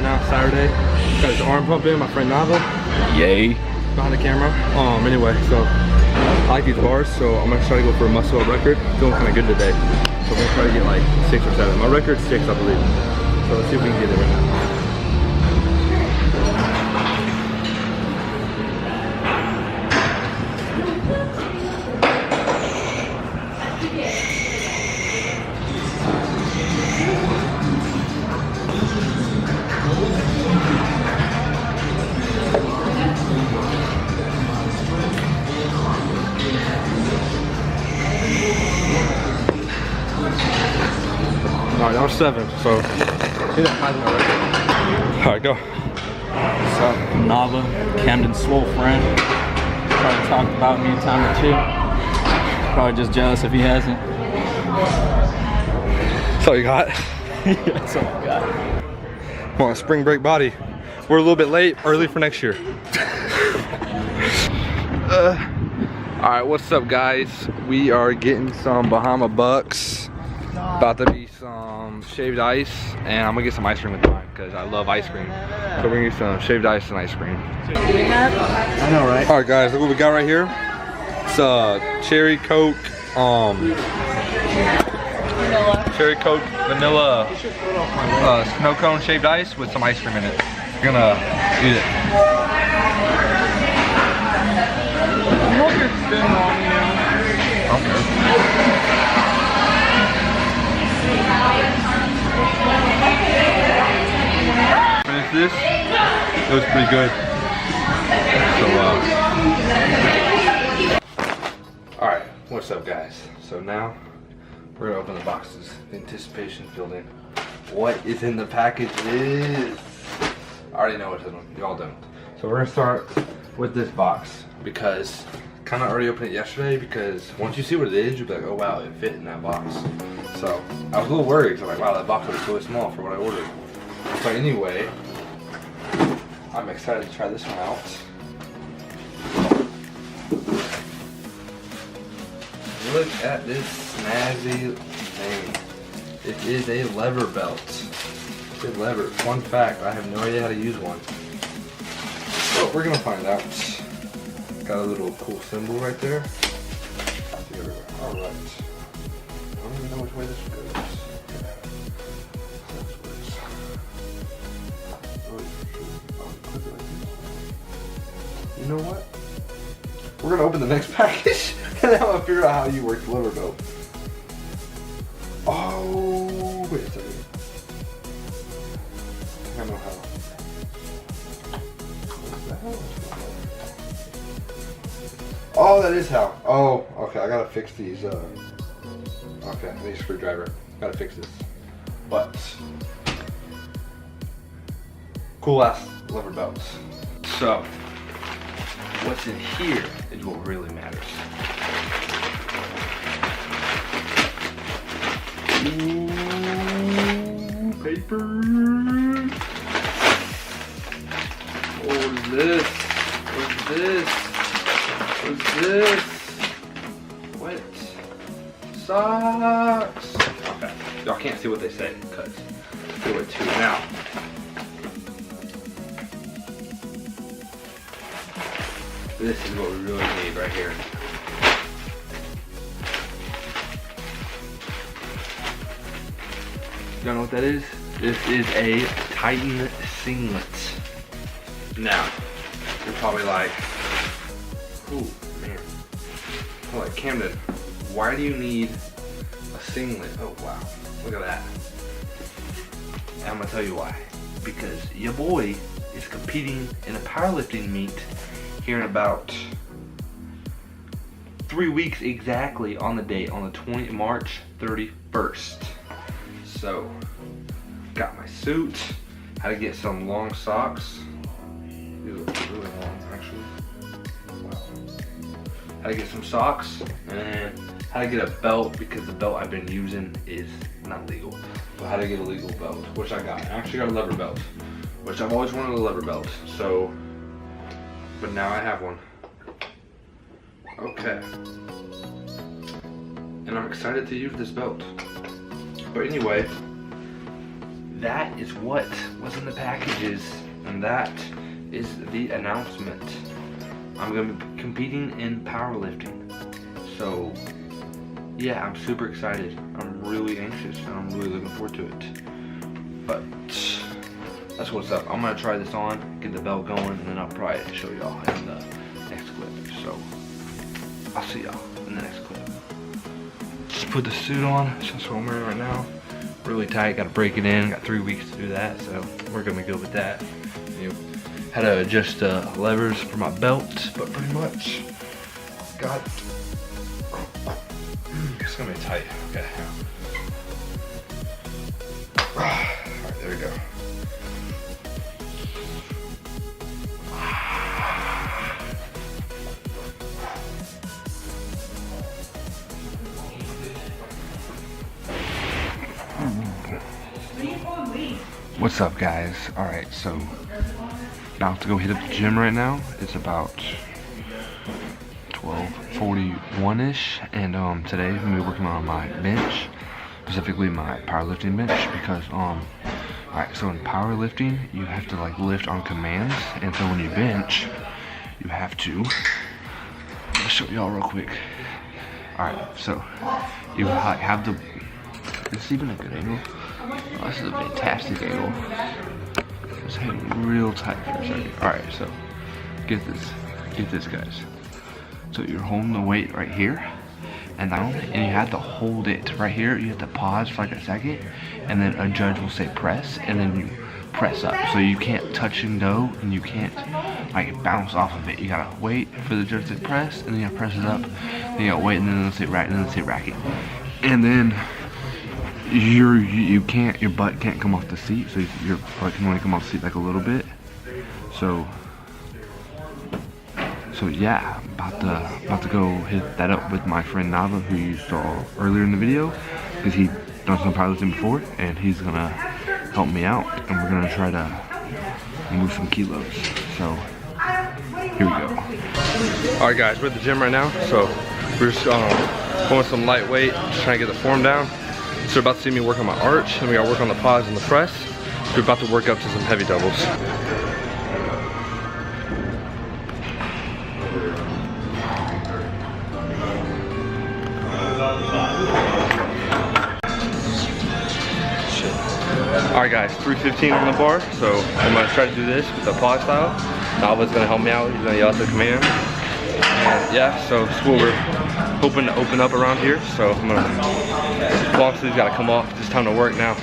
right now, Saturday. Got his arm pump in, my friend Nava. Yay. Behind the camera. Anyway, so I like these bars, so I'm gonna try to go for a muscle up record. Feeling kind of good today. So I'm gonna try to get like 6 or 7. My record's 6, I believe. So let's see if we can get it right now. Alright, that was 7, so hit it higher than my record. Alright, go. What's up, Nava, Camden's swole friend. Probably talked about me a time or two. Probably just jealous if he hasn't. That's all you got? Yeah, that's all I got. Come on, spring break body. We're a little bit late, early for next year. Alright, what's up guys? We are getting some Bahama Bucks. About to be some shaved ice, and I'm gonna get some ice cream with mine because I love ice cream. So we're gonna get some shaved ice and ice cream. I know, right? Alright guys, look what we got right here. It's cherry coke, vanilla snow cone shaved ice with some ice cream in it. We're gonna eat it. Finish this. It was pretty good. So alright, what's up guys? So now we're gonna open the boxes. The anticipation filled in. What is in the package is, I already know what's in them. Y'all don't. So we're gonna start with this box because kind of already opened it yesterday, because once you see what it is, you'll be like, oh wow, it fit in that box. So I was a little worried because I'm like, wow, that box was really small for what I ordered. But anyway, I'm excited to try this one out. Look at this snazzy thing. It is a lever belt. Good lever. Fun fact, I have no idea how to use one. Well, we're gonna find out. Got a little cool symbol right there. Alright. I don't even know which way this goes. You know what? We're gonna open the next package and then I'm gonna figure out how you work the lever belt. Oh, wait a second. I think I know how. What the hell? Oh, that is how. Oh, okay. I gotta fix these. Okay, I need a screwdriver. Gotta fix this. But cool ass lever belts. So what's in here is what really matters. Ooh, paper. What is this? What's this? What's this? What? Socks. Okay, y'all can't see what they say because do it too now. This is what we really need right here. Y'all know what that is? This is a Titan singlet. Now, you're probably like, ooh, man. Oh, like Camden, why do you need a singlet? Oh, wow. Look at that. And I'm gonna tell you why. Because your boy is competing in a powerlifting meet here in about 3 weeks exactly on the date, on the March 31st. So, got my suit, how to get some long socks. These look really long, actually. Wow. How to get some socks, and how to get a belt, because the belt I've been using is not legal. But how to get a legal belt, which I got. I actually got a lever belt, which I've always wanted a lever belt. So, but now I have one. Okay. And I'm excited to use this belt. But anyway, that is what was in the packages, and that is the announcement. I'm gonna be competing in powerlifting. So yeah, I'm super excited. I'm really anxious and I'm really looking forward to it. But that's what's up. I'm gonna try this on, get the belt going, and then I'll probably show y'all in the next clip. So I'll see y'all in the next clip. Just put the suit on. That's what I'm wearing right now. Really tight, gotta break it in. Got 3 weeks to do that, so we're gonna be good with that. Had to adjust levers for my belt, but pretty much got it. It's gonna be tight. Okay. Alright, there we go. What's up, guys? Alright, so now I have to go hit up the gym right now. It's about 12:41-ish, and today I'm gonna be working on my bench, specifically my powerlifting bench, because alright, so in powerlifting you have to like lift on commands, and so when you bench you have to, I'll show y'all real quick. Alright, so you have the, is this even a good angle? Oh, this is a fantastic angle. Just hang real tight for a second. Alright, so get this guys. So you're holding the weight right here and down, and you have to hold it right here. You have to pause for like a second, and then a judge will say press, and then you press up. So you can't touch and go, and you can't like bounce off of it. You gotta wait for the judge to press, and then you gotta press it up, then you gotta wait, and then they'll say rack, and then they'll say racket. And then you can't, your butt can't come off the seat, so your butt can only come off the seat like a little bit. So yeah, about to go hit that up with my friend Nava, who you saw earlier in the video, because he done some powerlifting before, and he's gonna help me out, and we're gonna try to move some kilos. So here we go. All right, guys, we're at the gym right now, so we're just going some lightweight, just trying to get the form down. So you're about to see me work on my arch, and we got to work on the pause and the press. So we're about to work up to some heavy doubles. Alright guys, 315 on the bar, so I'm going to try to do this with the pause style. Nava's going to help me out, he's going to yell at the command. And yeah, so it's what we're hoping to open up around here, so I'm going to, as long as these got to come off, it's time to work now.